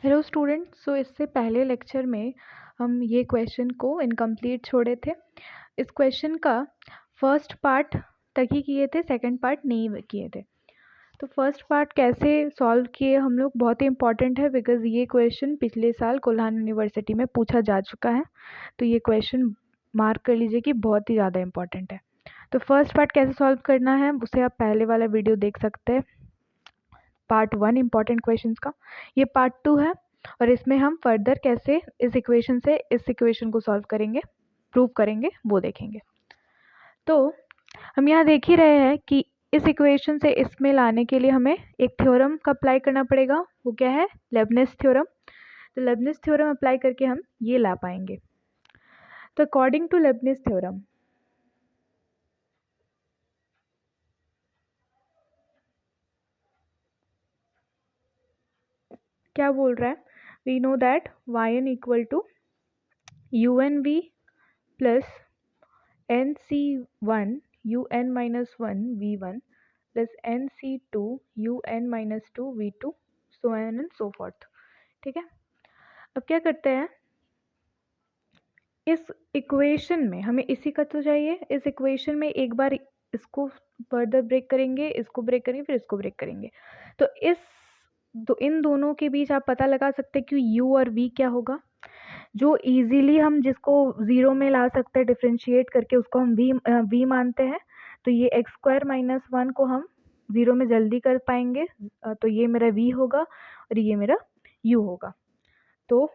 Hello student. इससे पहले lecture में हम ये क्वेश्चन को इनकम्प्लीट छोड़े थे। इस क्वेश्चन का फर्स्ट पार्ट तक ही किए थे, सेकंड पार्ट नहीं किए थे। तो फर्स्ट पार्ट कैसे सॉल्व किए हम लोग बहुत ही इंपॉर्टेंट है, बिकॉज ये क्वेश्चन पिछले साल कोल्हान यूनिवर्सिटी में पूछा जा चुका है। तो ये क्वेश्चन मार्क कर लीजिए कि बहुत ही ज़्यादा इंपॉर्टेंट है। तो फर्स्ट पार्ट कैसे सॉल्व करना है उसे आप पहले वाला वीडियो देख सकते हैं, पार्ट 1 इंपॉर्टेंट क्वेश्चंस का। ये पार्ट 2 है और इसमें हम फर्दर कैसे इस इक्वेशन से इस इक्वेशन को सॉल्व करेंगे, प्रूव करेंगे, वो देखेंगे। तो हम यहाँ देख ही रहे हैं कि इस इक्वेशन से इसमें लाने के लिए हमें एक थ्योरम का अप्लाई करना पड़ेगा। वो क्या है? लेबनिज़ थ्योरम। तो लेबनिज़ थ्योरम अप्लाई करके हम ये ला पाएंगे। तो अकॉर्डिंग टू लेबनिज़ थ्योरम क्या बोल रहा है? We know that Y N equal to U N V plus NC1 UN minus 1 V1 plus NC2 UN minus 2 V2 so on and so forth। ठीक है, अब क्या करते हैं, इस इक्वेशन में हमें इसी का तो चाहिए। इस इक्वेशन में एक बार इसको फर्दर ब्रेक करेंगे, इसको ब्रेक करेंगे, फिर इसको ब्रेक करेंगे। तो इन दोनों के बीच आप पता लगा सकते हैं कि U और V क्या होगा। जो इजीली हम जिसको ज़ीरो में ला सकते हैं डिफ्रेंशिएट करके, उसको हम v मानते हैं। तो ये x² - 1 को हम ज़ीरो में जल्दी कर पाएंगे। तो ये मेरा v होगा और ये मेरा u होगा। तो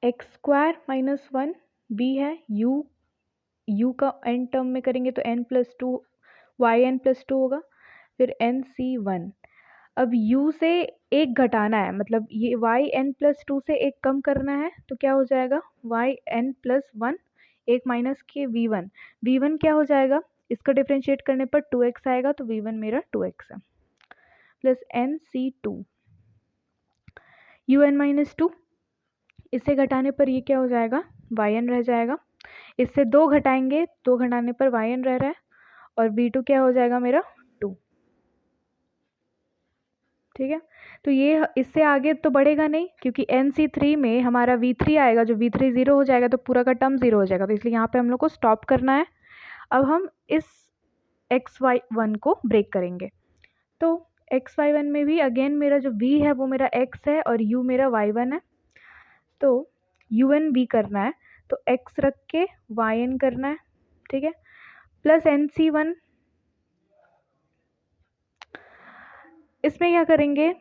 x² - 1 b है, u का n टर्म में करेंगे तो n+2 yn+2 होगा, फिर nc1। अब u से एक घटाना है, मतलब ये yn+2 से एक कम करना है, तो क्या हो जाएगा? yn+1 एक माइनस के v1 क्या हो जाएगा? इसका डिफ्रेंशिएट करने पर 2x आएगा, तो v1 मेरा 2x है, प्लस nc2 un-2, इससे घटाने पर ये क्या हो जाएगा? yn रह जाएगा। इससे 2 घटाएंगे, 2 घटाने पर yn रह रहा है, और v2 क्या हो जाएगा मेरा? 2। ठीक है, तो ये इससे आगे तो बढ़ेगा नहीं, क्योंकि NC3 में हमारा V3 आएगा, जो V3 0 हो जाएगा तो पूरा का टर्म 0 हो जाएगा। तो इसलिए यहाँ पे हम लोग को स्टॉप करना है। अब हम इस XY1 को ब्रेक करेंगे। तो XY1 में भी अगेन मेरा जो V है वो मेरा X है और U मेरा Y1 है। तो UN V करना है, तो X रख के YN करना है। ठीक है, प्लस NC1, इसमें क्या करेंगे?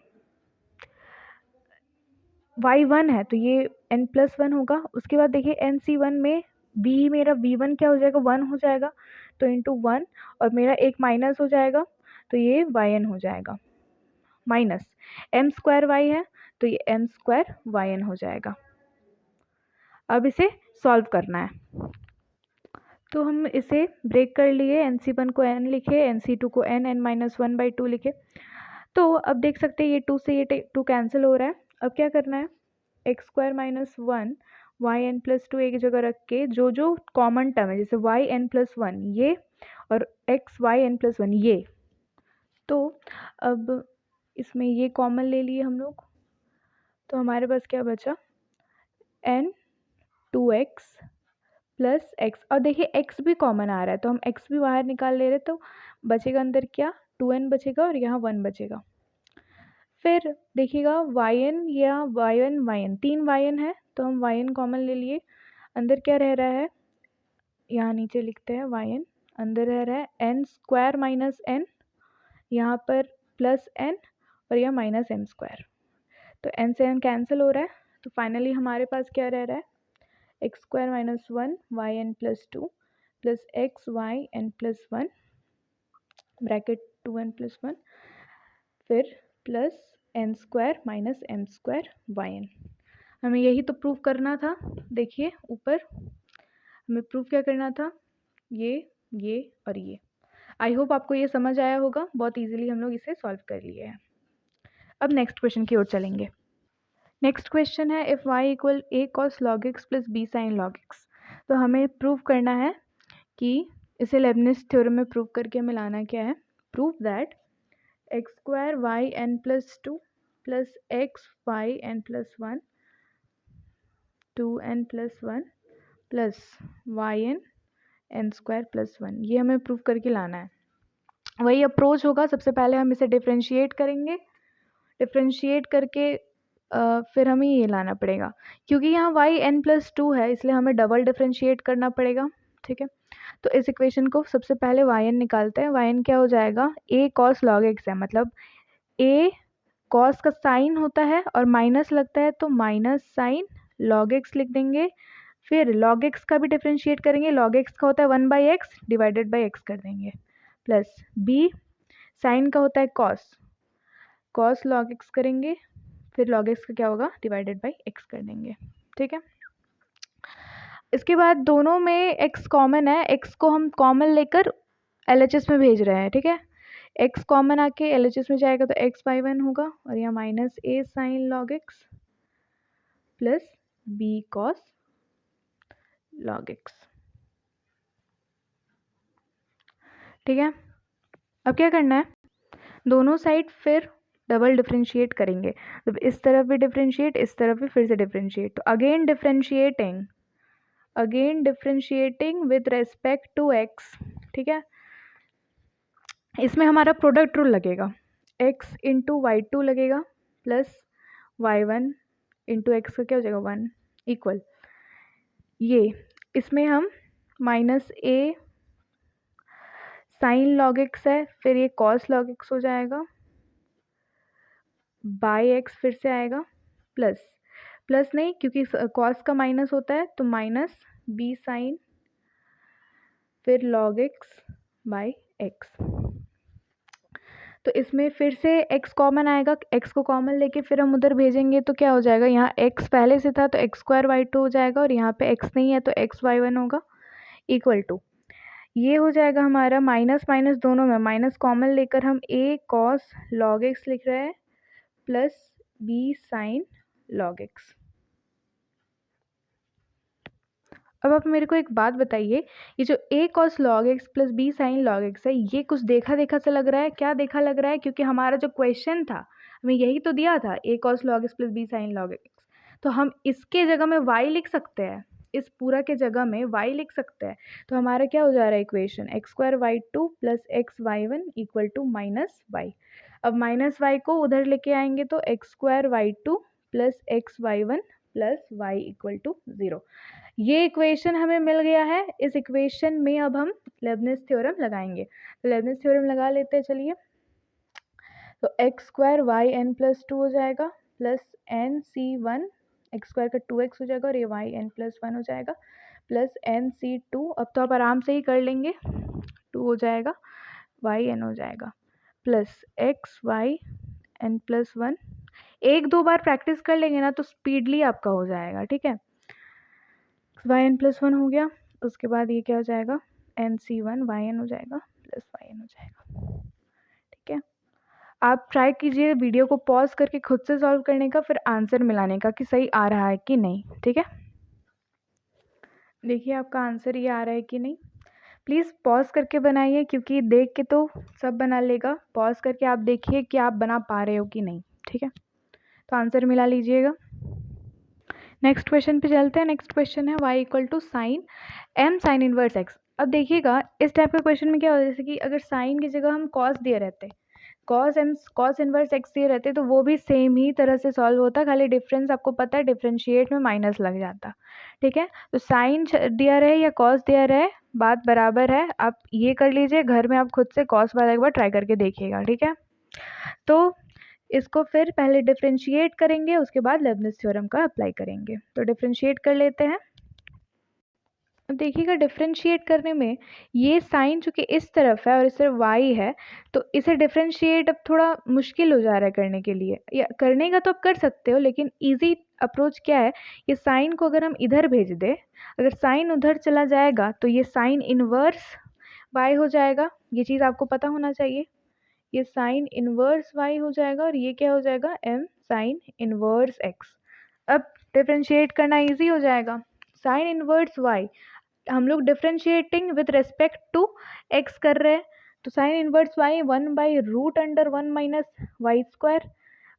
y1 है तो ये n+1 होगा। उसके बाद देखिए NC1 में b मेरा v1 क्या हो जाएगा? 1 हो जाएगा, तो इंटू 1, और मेरा एक माइनस हो जाएगा, तो ये yn हो जाएगा, माइनस m² y है तो ये m² yn हो जाएगा। अब इसे सॉल्व करना है, तो हम इसे ब्रेक कर लिए। NC1 को n लिखे, NC2 को n(n-1/2) लिखे। तो अब देख सकते हैं ये 2 से ये 2 कैंसिल हो रहा है। अब क्या करना है? x² - 1 yn+2 एक जगह रख के जो कॉमन टर्म है, जैसे yn+1 ये और xyn+1 ये, तो अब इसमें ये कॉमन ले लिए हम लोग, तो हमारे पास क्या बचा? n2x plus x। और देखिए x भी कॉमन आ रहा है, तो हम x भी बाहर निकाल ले रहे, तो बचेगा अंदर क्या? 2n बचेगा और यहाँ 1 बचेगा। फिर देखिएगा yn या yn 3 yn है, तो हम yn कॉमन ले लिए। अंदर क्या रह रहा है? यहाँ नीचे लिखते हैं yn, अंदर रह रहा है n² - n, यहाँ पर प्लस n और यह माइनस m²। तो n से n कैंसिल हो रहा है, तो फाइनली हमारे पास क्या रह रहा है? x² - 1 yn+2 plus xyn+1 bracket 2n+1, फिर प्लस n² - m² yn। हमें यही तो प्रूव करना था। देखिए ऊपर हमें प्रूव क्या करना था? ये और ये। आई होप आपको ये समझ आया होगा। बहुत इजीली हम लोग इसे सॉल्व कर लिए हैं। अब नेक्स्ट क्वेश्चन की ओर चलेंगे। नेक्स्ट क्वेश्चन है if y = a cos log x plus b sin log x। तो हमें प्रूव करना है कि इसे लेबनिज़ थ्योरम में प्रूव करके हमें लाना क्या है? Prove that X square Y N plus two plus X Y N plus one 2n plus one plus Y N square plus one, ये हमें प्रूव करके लाना है। वही अप्रोच होगा, सबसे पहले हम इसे डिफ्रेंशिएट करेंगे, डिफ्रेंशिएट करके फिर हमें ये लाना पड़ेगा, क्योंकि यहाँ वाई एन प्लस टू है इसलिए हमें डबल डिफ्रेंशिएट करना पड़ेगा। ठीक है, तो इस इक्वेशन को सबसे पहले वाई एन निकालते हैं। वाई एन क्या हो जाएगा, ए कॉस लॉग एक्स है, मतलब ए कॉस का साइन होता है और माइनस लगता है तो माइनस साइन लॉग एक्स लिख देंगे। फिर लॉग एक्स का भी डिफ्रेंशिएट करेंगे, लॉग एक्स का होता है 1/x डिवाइडेड बाई एक्स कर देंगे, प्लस बी साइन का होता है कॉस, कॉस लॉग एक्स करेंगे, फिर लॉग एक्स का क्या होगा डिवाइडेड बाई एक्स कर देंगे। ठीक है, इसके बाद दोनों में x कॉमन है, x को हम कॉमन लेकर LHS में भेज रहे हैं। ठीक है, x कॉमन आके LHS में जाएगा तो x/1 होगा और यहाँ minus a sine log x plus b cos log x। ठीक है, अब क्या करना है, दोनों साइड फिर डबल डिफ्रेंशिएट करेंगे, तो इस तरफ भी डिफ्रेंशिएट, इस तरफ भी फिर से डिफ्रेंशिएट, तो again differentiating with respect to x। ठीक है, इसमें हमारा प्रोडक्ट रूल लगेगा, x इंटू वाई टू लगेगा प्लस y1 इंटू एक्स का क्या हो जाएगा 1 इक्वल, ये इसमें हम minus a sine log X है, फिर ये कॉस लॉग एक्स हो जाएगा, बाई एक्स फिर से आएगा, प्लस प्लस नहीं क्योंकि कॉस का माइनस होता है तो माइनस b साइन फिर लॉग एक्स बाई एक्स। तो इसमें फिर से x कॉमन आएगा, x को कॉमन लेके फिर हम उधर भेजेंगे तो क्या हो जाएगा, यहाँ x पहले से था तो x स्क्वायर वाई टू हो जाएगा और यहाँ पे x नहीं है तो x/1 होगा इक्वल टू, ये हो जाएगा हमारा माइनस माइनस दोनों में माइनस कॉमन लेकर हम a कॉस लॉग x लिख रहे हैं plus b sign log x। अब आप मेरे को एक बात बताइए, ये जो a cos log x plus b sign log X है, ये कुछ देखा देखा सा लग रहा है, क्या देखा लग रहा है, क्योंकि हमारा जो क्वेश्चन था हमें यही तो दिया था, a cos log x plus b sign log x, तो हम इसके जगह में y लिख सकते हैं, इस पूरा के जगह में y लिख सकते हैं, तो हमारा क्या हो जा रहा है equation, X square Y two plus x/1 equal to minus Y. अब माइनस वाई को उधर लेके आएंगे तो X square Y two plus x/1 plus Y equal to 0। ये इक्वेशन हमें मिल गया है। इस इक्वेशन में अब हम लेबनिज़ थ्योरम लगाएंगे, तो लेबनिज़ थ्योरम लगा लेते हैं, चलिए। तो X square Y N plus two हो जाएगा plus N C one, X square का 2x हो जाएगा और ये वाई एन प्लस वन हो जाएगा प्लस एन सी टू, अब तो आप आराम से ही कर लेंगे, 2 हो जाएगा, वाई एन हो जाएगा plus X Y N plus one. एक दो बार प्रैक्टिस कर लेंगे ना तो स्पीडली आपका हो जाएगा। ठीक है, वाई एन प्लस वन हो गया, उसके बाद ये क्या हो जाएगा, N C one Y N हो जाएगा प्लस वाई एन हो जाएगा। ठीक है, आप ट्राई कीजिए वीडियो को पॉज करके खुद से सॉल्व करने का, फिर आंसर मिलाने का कि सही आ रहा है कि नहीं। ठीक है, देखिए आपका आंसर ये आ रहा है कि नहीं, प्लीज़ पॉज करके बनाइए, क्योंकि देख के तो सब बना लेगा, पॉज करके आप देखिए कि आप बना पा रहे हो कि नहीं। ठीक है, तो आंसर मिला लीजिएगा। नेक्स्ट क्वेश्चन पे चलते हैं। नेक्स्ट क्वेश्चन है y equal to sine m sine inverse x। अब देखिएगा इस टाइप के क्वेश्चन में क्या होता है, जैसे कि अगर साइन की जगह हम कॉस दिए रहते, कॉस इनवर्स x दिए रहते तो वो भी सेम ही तरह से सॉल्व होता, खाली डिफरेंस आपको पता है, डिफ्रेंशिएट में माइनस लग जाता। ठीक है, तो साइन दिया रहे या कॉस दिया रहे बात बराबर है, आप ये कर लीजिए, घर में आप खुद से कॉस वाला एक बार ट्राई करके देखिएगा। ठीक है, तो इसको फिर पहले डिफरेंशिएट करेंगे, उसके बाद लेबनिज़ थ्योरम का अप्लाई करेंगे। तो डिफरेंशिएट कर लेते हैं। देखिएगा डिफरेंशिएट करने में ये साइन चूँकि इस तरफ है और इस तरफ y है, तो इसे डिफरेंशिएट अब थोड़ा मुश्किल हो जा रहा है करने के लिए, या करने का तो आप कर सकते हो, लेकिन ईजी अप्रोच क्या है, ये साइन को अगर हम इधर भेज दें, अगर साइन उधर चला जाएगा तो ये साइन इनवर्स y हो जाएगा, ये चीज़ आपको पता होना चाहिए, ये साइन इनवर्स y हो जाएगा और ये क्या हो जाएगा, m साइन इनवर्स x। अब डिफरेंशिएट करना इजी हो जाएगा, साइन इनवर्स y हम लोग differentiating with respect to x कर रहे हैं, तो साइन इनवर्स वाई 1/√अंडर 1 माइनस वाई स्क्वायर,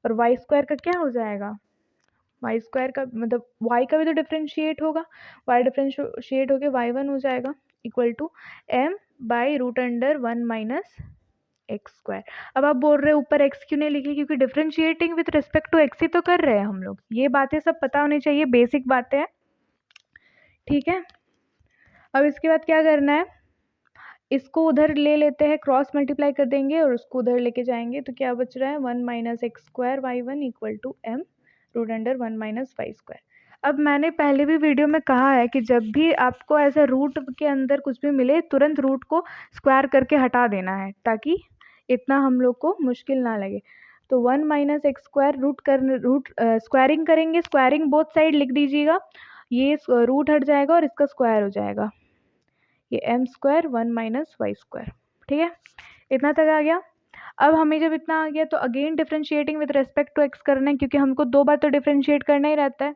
और वाई स्क्वायर का क्या हो जाएगा, वाई स्क्वायर का मतलब वाई का भी तो डिफ्रेंशिएट होगा, वाई डिफ्रेंशिएट होके y1 हो जाएगा इक्वल टू m/√अंडर 1 माइनस एक्स स्क्वायर। अब आप बोल रहे हो ऊपर x क्यों नहीं लिखी, क्योंकि differentiating with respect to x ही तो कर रहे हैं हम लोग, ये बातें सब पता होनी चाहिए, बेसिक बातें हैं, ठीक है। अब इसके बाद क्या करना है, इसको उधर ले लेते हैं, क्रॉस मल्टीप्लाई कर देंगे और उसको उधर लेके जाएंगे, तो क्या बच रहा है 1 minus x square y1 equal to m/√1 minus Y square. अब मैंने पहले भी वीडियो में कहा है कि जब भी आपको ऐसा रूट के अंदर कुछ भी मिले तुरंत रूट को स्क्वायर करके हटा देना है, ताकि इतना हम लोग को मुश्किल ना लगे। तो 1 minus x square root squaring करेंगे, स्क्वायरिंग बोथ साइड लिख दीजिएगा, ये रूट हट जाएगा और इसका स्क्वायर हो जाएगा, ये m square 1 minus Y square, ठीक है। इतना तक आ गया। अब हमें जब इतना आ गया तो again differentiating with respect to x करना है, क्योंकि हमको 2 बार तो डिफ्रेंशिएट करना ही रहता है।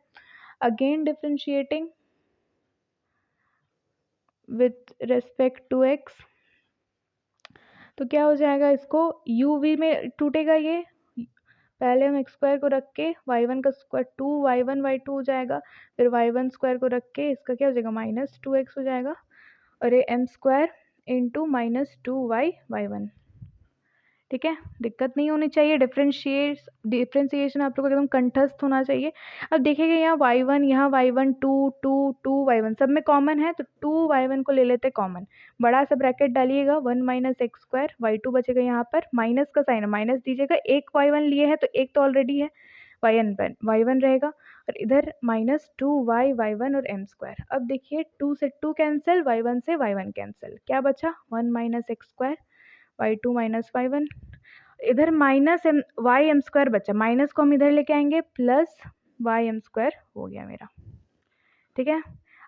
Again differentiating with respect to x, तो क्या हो जाएगा, इसको uv में टूटेगा, ये पहले हम एक्स स्क्वायर को रख के y1 का स्क्वायर 2y1 y2 हो जाएगा, फिर y1 स्क्वायर को रख के इसका क्या हो जाएगा -2x हो जाएगा, और ये m स्क्वायर इंटू -2y/1, ठीक है। दिक्कत नहीं होनी चाहिए, डिफ्रेंशिएशन आप लोग को एकदम कंठस्थ होना चाहिए। अब देखिएगा यहाँ y1, यहाँ y1 2y1 सब में कॉमन है, तो 2y1 को ले लेते कॉमन, बड़ा सा ब्रैकेट डालिएगा, 1 माइनस एक्स स्क्वायर y2 बचेगा, यहाँ पर माइनस का साइन है, माइनस दीजिएगा, एक y1 लिए है तो एक तो ऑलरेडी है, y1 रहेगा, और इधर -2y/1 और m स्क्वायर। अब देखिए 2 से 2 कैंसिल, y1 से y1 कैंसिल, क्या बचा 1 minus x square y2 minus y1, इधर माइनस वाई एम स्क्वायर बचा, माइनस को हम इधर लेके आएंगे, प्लस वाई एम स्क्वायर हो गया मेरा, ठीक है।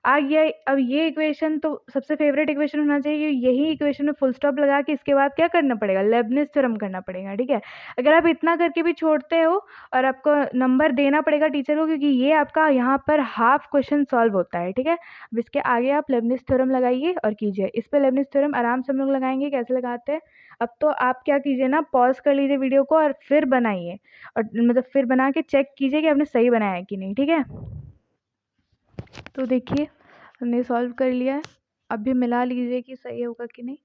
आ गया। अब ये इक्वेशन तो सबसे फेवरेट इक्वेशन होना चाहिए, यही इक्वेशन में फुल स्टॉप लगा के इसके बाद क्या करना पड़ेगा, लेबनिज थ्योरम करना पड़ेगा, ठीक है। अगर आप इतना करके भी छोड़ते हो और आपको नंबर देना पड़ेगा टीचर को, क्योंकि ये आपका यहाँ पर हाफ क्वेश्चन सॉल्व होता है, ठीक है। अब इसके आगे आप लेबनिज थ्योरम लगाइए और कीजिए, इस पर लेबनिज थ्योरम आराम से हम लोग लगाएंगे, कैसे लगाते हैं। अब तो आप क्या कीजिए ना, पॉज कर लीजिए वीडियो को और फिर बनाइए, और मतलब फिर बना के चेक कीजिए कि आपने सही बनाया है कि नहीं, ठीक है। तो देखिए हमने सॉल्व कर लिया है, अब भी मिला लीजिए कि सही होगा कि नहीं।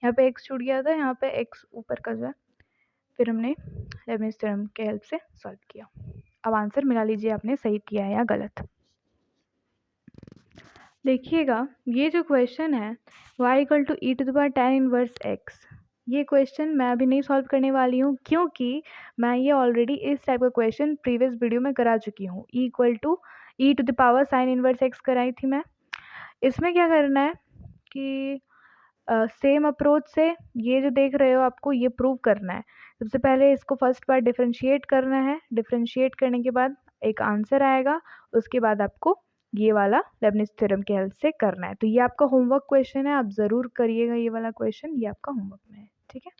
यहाँ पे x छूट गया था, यहाँ पे x ऊपर का जो है, फिर हमने लेबनिज थ्योरम के हेल्प से सॉल्व किया। अब आंसर मिला लीजिए आपने सही किया है या गलत। देखिएगा ये जो क्वेश्चन है y इक्वल टू e⁻tan−1x, ये क्वेश्चन मैं अभी नहीं सॉल्व करने वाली हूँ, क्योंकि मैं ये ऑलरेडी इस टाइप का क्वेश्चन प्रीवियस वीडियो में करा चुकी हूँ। e⁻ sin−1x कराई थी मैं। इसमें क्या करना है कि सेम अप्रोच से ये जो देख रहे हो आपको ये प्रूव करना है। सबसे पहले इसको फर्स्ट बार डिफरेंशिएट करना है, डिफरेंशिएट करने के बाद एक आंसर आएगा, उसके बाद आपको ये वाला लेबनिज थ्योरम के हेल्प से करना है। तो ये आपका होमवर्क क्वेश्चन है, आप ज़रूर करिएगा ये वाला क्वेश्चन, ये आपका होमवर्क में है, ठीक है।